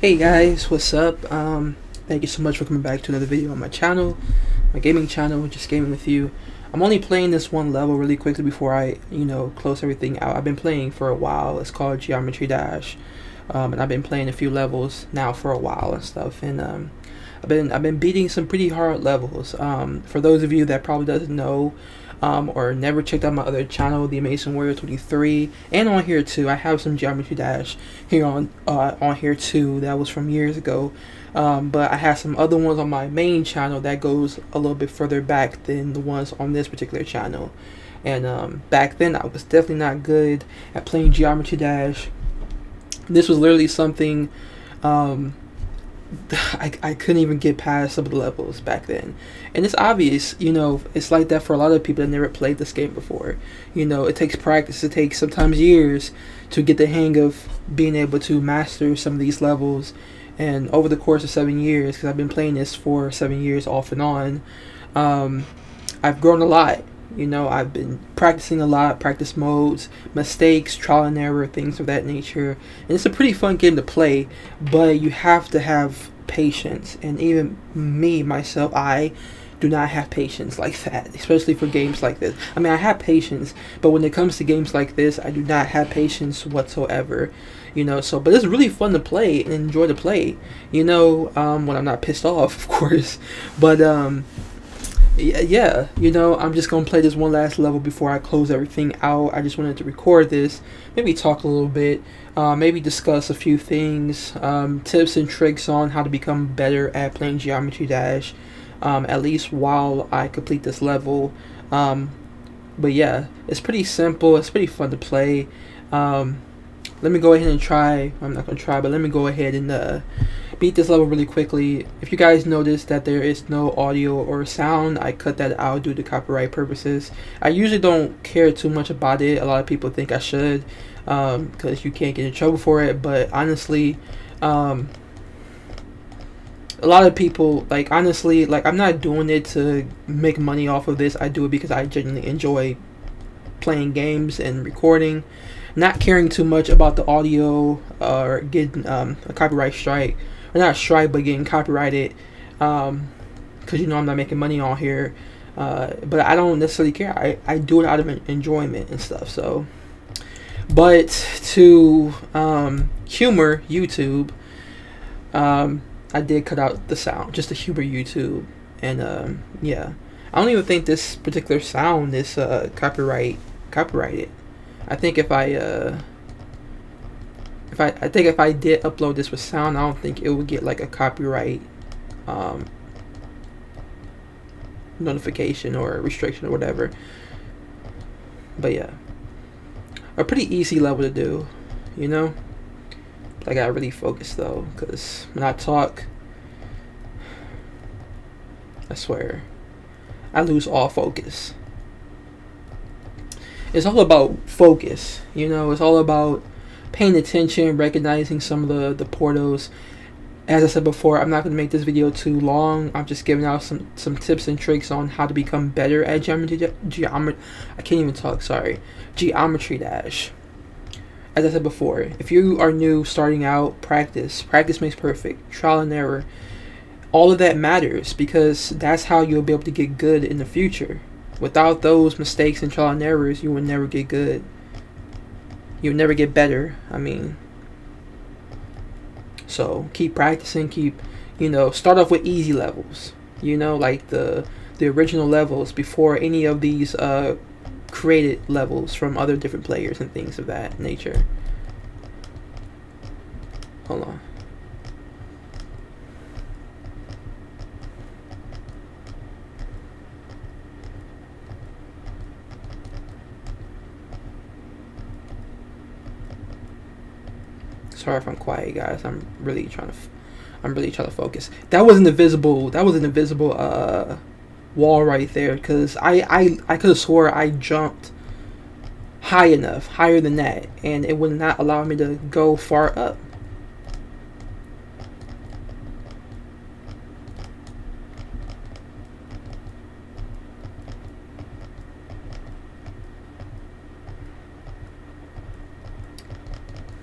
Hey guys, what's up? Thank you so much for coming back to another video on my channel, my gaming channel, just gaming with you. I'm only playing this one level really quickly before I, close everything out. I've been playing for a while. It's called Geometry Dash, and I've been playing a few levels now for a while and stuff. And I've been beating some pretty hard levels. For those of you that probably doesn't know, or never checked out my other channel, The Amazing Warrior 23, and on here too. I have some Geometry Dash here on here too. That was from years ago, but I have some other ones on my main channel that goes a little bit further back than the ones on this particular channel. And back then, I was definitely not good at playing Geometry Dash. This was literally something. I couldn't even get past some of the levels back then. And it's obvious, it's like that for a lot of people that never played this game before. It takes practice, it takes sometimes years to get the hang of being able to master some of these levels. And over the course of 7 years, because I've been playing this for 7 years off and on, I've grown a lot. I've been practicing a lot, practice modes, mistakes, trial and error, things of that nature. And it's a pretty fun game to play, but you have to have patience. And even me, myself, I do not have patience like that, especially for games like this. I mean, I have patience, but when it comes to games like this, I do not have patience whatsoever. But it's really fun to play and enjoy to play, when I'm not pissed off, of course. But, yeah, I'm just gonna play this one last level before I close everything out. I just wanted to record this, maybe talk a little bit, maybe discuss a few things, tips and tricks on how to become better at playing Geometry Dash, at least while I complete this level. But yeah, it's pretty simple, it's pretty fun to play. Let me go ahead and try. I'm not gonna try, but let me go ahead and beat this level really quickly. If you guys notice that there is no audio or sound, I cut that out due to copyright purposes. I usually don't care too much about it. A lot of people think I should, because you can't get in trouble for it. But honestly, a lot of people, like, honestly, like, I'm not doing it to make money off of this. I do it because I genuinely enjoy playing games and recording, not caring too much about the audio or getting a copyright strike, or not a strike, but getting copyrighted, because I'm not making money on here. But I don't necessarily care. I do it out of enjoyment and stuff. So, but to humor YouTube, I did cut out the sound just to humor YouTube. And yeah, I don't even think this particular sound is copyrighted. I think if I did upload this with sound, I don't think it would get like a copyright notification or restriction or whatever. But yeah, a pretty easy level to do, I gotta really focus though, because when I talk, I swear, I lose all focus. It's all about focus, it's all about paying attention, recognizing some of the portals. As I said before, I'm not going to make this video too long. I'm just giving out some tips and tricks on how to become better at I can't even talk, sorry. Geometry Dash. As I said before, if you are new, starting out, practice. Practice makes perfect. Trial and error. All of that matters, because that's how you'll be able to get good in the future. Without those mistakes and trial and errors, you will never get good. You'll never get better, I mean. So keep practicing, start off with easy levels, like the original levels before any of these created levels from other different players and things of that nature. Hold on. Sorry if I'm quiet, guys. I'm really trying to focus. That was an invisible wall right there, because I could have swore I jumped high enough, higher than that, and it would not allow me to go far up.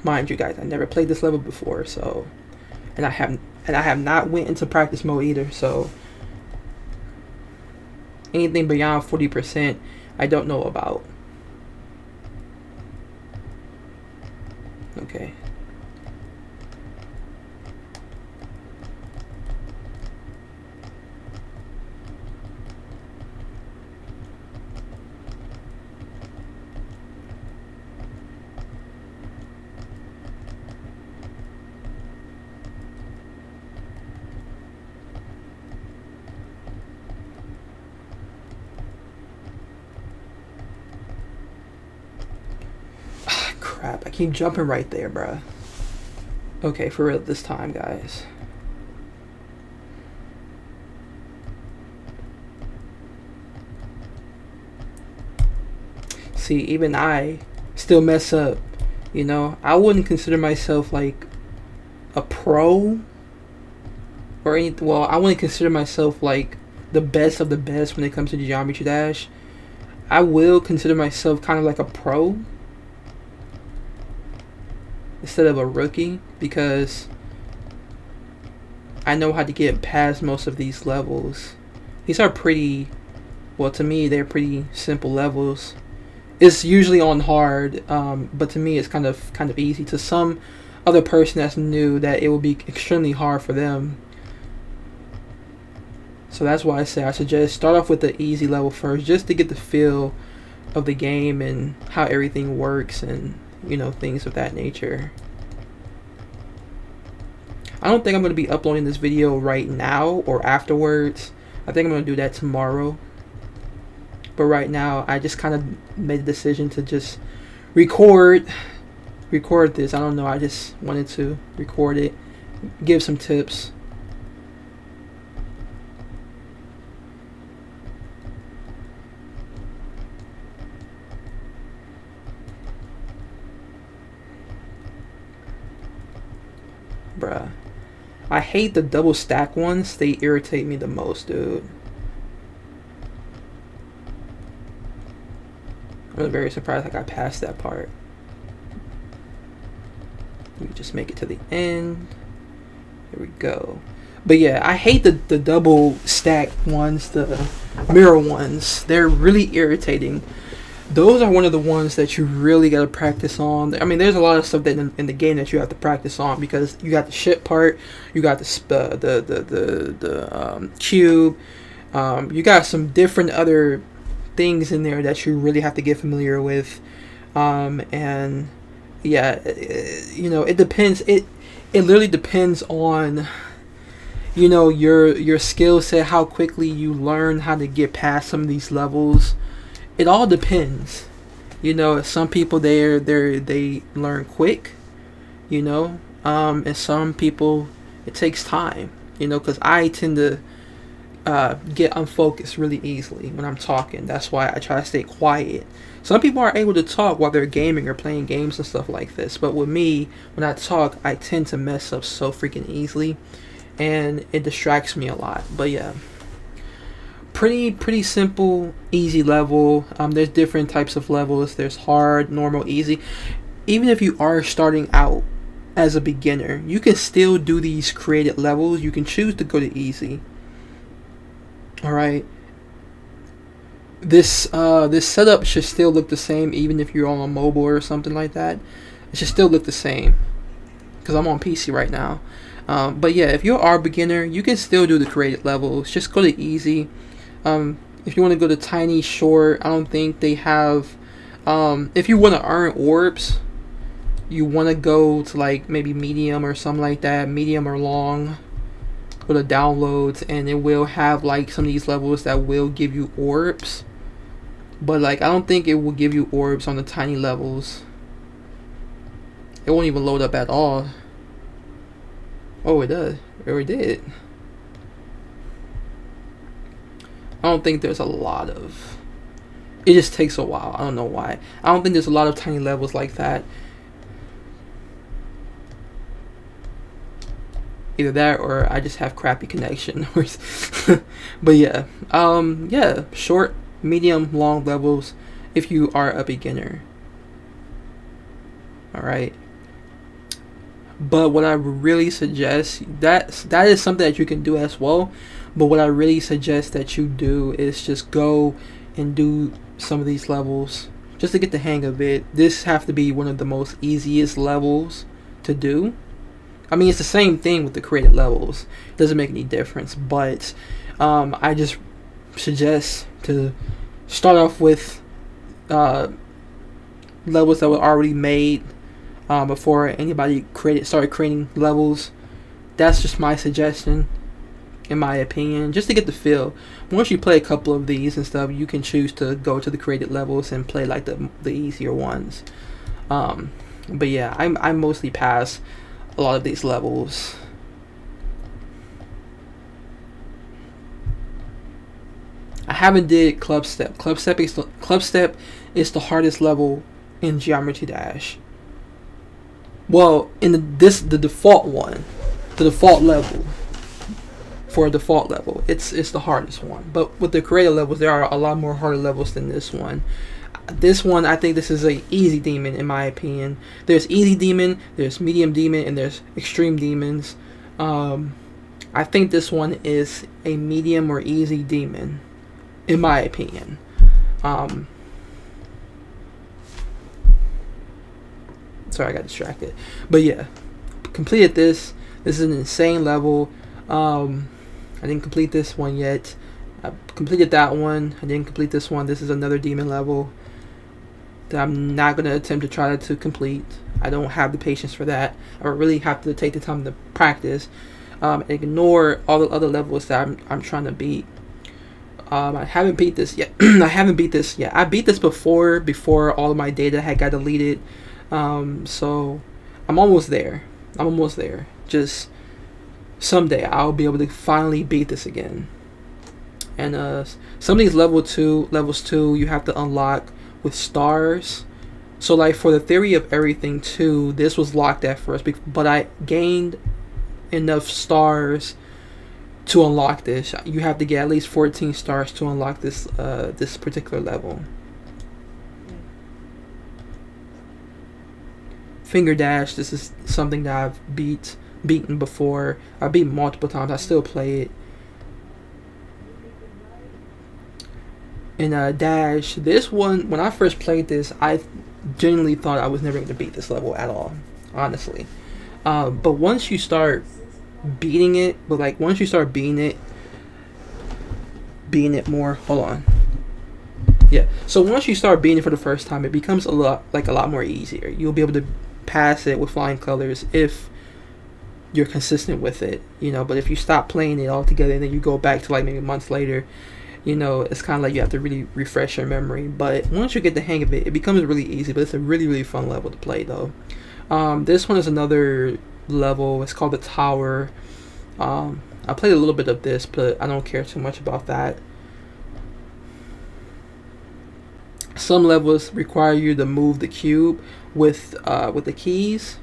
Mind you, guys, I never played this level before, so and I have not went into practice mode either. So anything beyond 40%, I don't know about. Okay. Crap, I keep jumping right there, bruh. Okay, for real this time, guys. See, even I still mess up. You know, I wouldn't consider myself like a pro or anything. Well, I wouldn't consider myself like the best of the best when it comes to Geometry Dash. I will consider myself kind of like a pro instead of a rookie, because I know how to get past most of these levels. These are pretty, well, to me they're pretty simple levels. It's usually on hard, but to me it's kind of easy. To some other person that's new, that it will be extremely hard for them. So that's why I say I suggest start off with the easy level first, just to get the feel of the game and how everything works, and you know, things of that nature. I don't think I'm going to be uploading this video right now or afterwards. I think I'm going to do that tomorrow. But right now, I just kind of made the decision to just record this. I don't know, I just wanted to record it, give some tips. Bruh, I hate the double stack ones. They irritate me the most, dude. I'm very surprised I got past that part. Let me just make it to the end. There we go. But yeah, I hate the double stack ones, the mirror ones. They're really irritating. Those are one of the ones that you really got to practice on. I mean, there's a lot of stuff that in the game that you have to practice on, because you got the ship part, you got the cube, you got some different other things in there that you really have to get familiar with, and yeah, you know, it depends. It literally depends on, you know, your skill set, how quickly you learn how to get past some of these levels. It all depends. You know, some people they learn quick, you know, and some people it takes time, you know, because I tend to get unfocused really easily when I'm talking. That's why I try to stay quiet. Some people are able to talk while they're gaming or playing games and stuff like this, but with me, when I talk, I tend to mess up so freaking easily, and it distracts me a lot. But yeah, pretty simple, easy level. There's different types of levels. There's hard, normal, easy. Even if you are starting out as a beginner, you can still do these created levels. You can choose to go to easy. All right. This setup should still look the same, even if you're on a mobile or something like that. It should still look the same, because I'm on PC right now. But yeah, if you are a beginner, you can still do the created levels. Just go to easy. If you want to go to tiny, short, I don't think they have. If you want to earn orbs, you want to go to like maybe medium or something like that, medium or long. Go to downloads, and it will have like some of these levels that will give you orbs, but like I don't think it will give you orbs on the tiny levels. It won't even load up at all. Oh, it does. Or it did. I don't think there's a lot of. It just takes a while. I don't know why. I don't think there's a lot of tiny levels like that. Either that, or I just have crappy connection. But yeah, yeah, short, medium, long levels if you are a beginner. All right. But what I really suggest, that is something that you can do as well. But what I really suggest that you do is just go and do some of these levels just to get the hang of it. This have to be one of the most easiest levels to do. I mean, it's the same thing with the created levels. It doesn't make any difference. But I just suggest to start off with levels that were already made before anybody started creating levels. That's just my suggestion, in my opinion, just to get the feel. Once you play a couple of these and stuff, you can choose to go to the created levels and play like the easier ones. But yeah, I mostly pass a lot of these levels. I haven't did Club Step. Club Step is the hardest level in Geometry Dash. Well, in the default one, the default level. For a default level, it's the hardest one. But with the creative levels, there are a lot more harder levels than this one. This one, I think this is a easy demon in my opinion. There's easy demon, there's medium demon, and there's extreme demons. I think this one is a medium or easy demon, in my opinion. Sorry, I got distracted. But yeah, completed this. This is an insane level. I didn't complete this one yet. I completed that one. I didn't complete this one. This is another demon level that I'm not going to attempt to try to complete. I don't have the patience for that. I really have to take the time to practice. Ignore all the other levels that I'm trying to beat. I haven't beat this yet. I haven't beat this yet. I beat this before all of my data had got deleted. So I'm almost there. Just someday I'll be able to finally beat this again. And some of these levels 2 you have to unlock with stars. So like for the Theory of Everything 2, this was locked at first, but I gained enough stars to unlock this. You have to get at least 14 stars to unlock this this particular level. Finger Dash, this is something that I've beaten before. I've beaten multiple times. I still play it. And Dash, this one, when I first played this, I genuinely thought I was never going to beat this level at all, honestly. But once you start beating it, beating it more, hold on. Yeah, so once you start beating it for the first time, it becomes a lot more easier. You'll be able to pass it with flying colors if you're consistent with it, but if you stop playing it altogether and then you go back to like maybe months later, it's kind of like you have to really refresh your memory. But once you get the hang of it, it becomes really easy. But it's a really, really fun level to play though. This one is another level. It's called the Tower. I played a little bit of this, but I don't care too much about that. Some levels require you to move the cube with the keys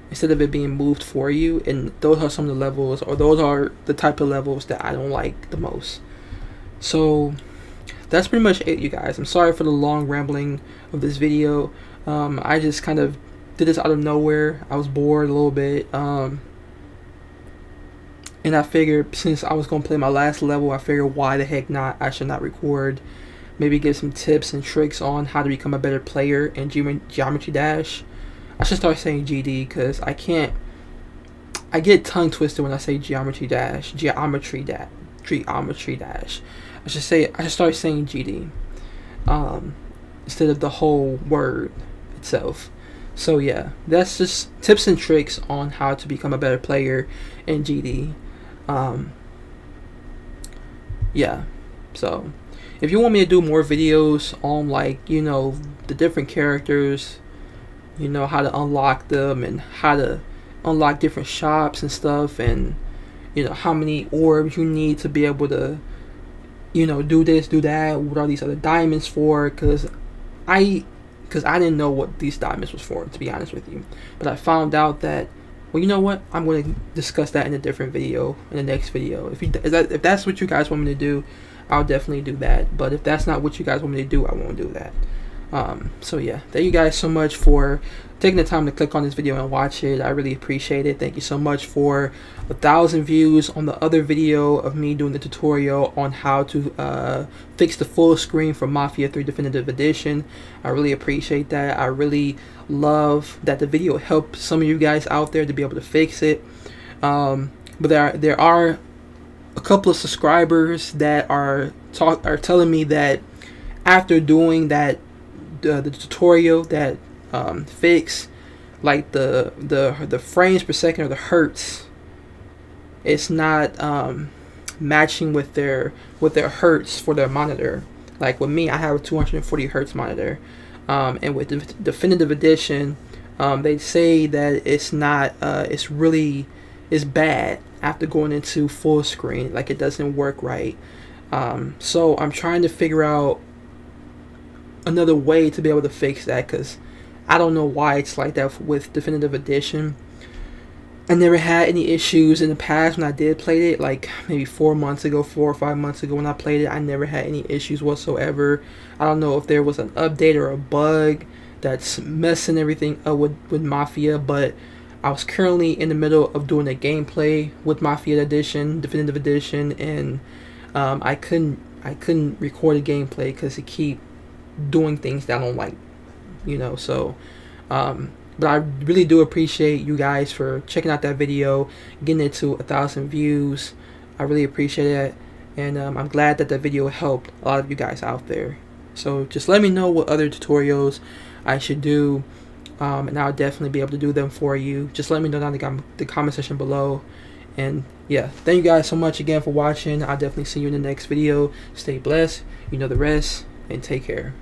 instead of it being moved for you, and those are some of the levels, or those are the type of levels that I don't like the most. So that's pretty much it, you guys. I'm sorry for the long rambling of this video. I just kind of did this out of nowhere. I was bored a little bit, and I figured since I was going to play my last level, I figured why the heck not, I should not record. Maybe give some tips and tricks on how to become a better player in Geometry Dash. I should start saying GD because I get tongue twisted when I say Geometry Dash. I should start saying GD instead of the whole word itself. So yeah, that's just tips and tricks on how to become a better player in GD. Yeah, so if you want me to do more videos on the different characters, how to unlock them and how to unlock different shops and stuff, and how many orbs you need to be able to do this, do that, what are these other diamonds for, because I didn't know what these diamonds was for, to be honest with you. But I found out that, well, you know what, I'm going to discuss that in a different video, in the next video. If that's what you guys want me to do, I'll definitely do that. But if that's not what you guys want me to do, I won't do that. So yeah, thank you guys so much for taking the time to click on this video and watch it. I really appreciate it. Thank you so much for 1,000 views on the other video of me doing the tutorial on how to fix the full screen for Mafia 3 Definitive Edition. I really appreciate that. I really love that the video helped some of you guys out there to be able to fix it. But there are a couple of subscribers that are telling me that after doing that the tutorial, that fix, like the frames per second or the hertz, it's not matching with their hertz for their monitor. Like with me, I have a 240 hertz monitor, and with the Definitive Edition, they say that it's not it's bad after going into full screen, like it doesn't work right. So I'm trying to figure out another way to be able to fix that, because I don't know why it's like that with Definitive Edition. I never had any issues in the past when I did play it, like maybe 4 or 5 months ago when I played it. I never had any issues whatsoever. I don't know if there was an update or a bug that's messing everything up with Mafia, but I was currently in the middle of doing a gameplay with Mafia Edition, Definitive Edition, and I couldn't record a gameplay because it keep doing things that I don't like, so but I really do appreciate you guys for checking out that video, getting it to 1,000 views. I really appreciate it, and I'm glad that video helped a lot of you guys out there. So just let me know what other tutorials I should do, and I'll definitely be able to do them for you. Just let me know down in the comment section below. And yeah, thank you guys so much again for watching. I'll definitely see you in the next video. Stay blessed, you know the rest, and take care.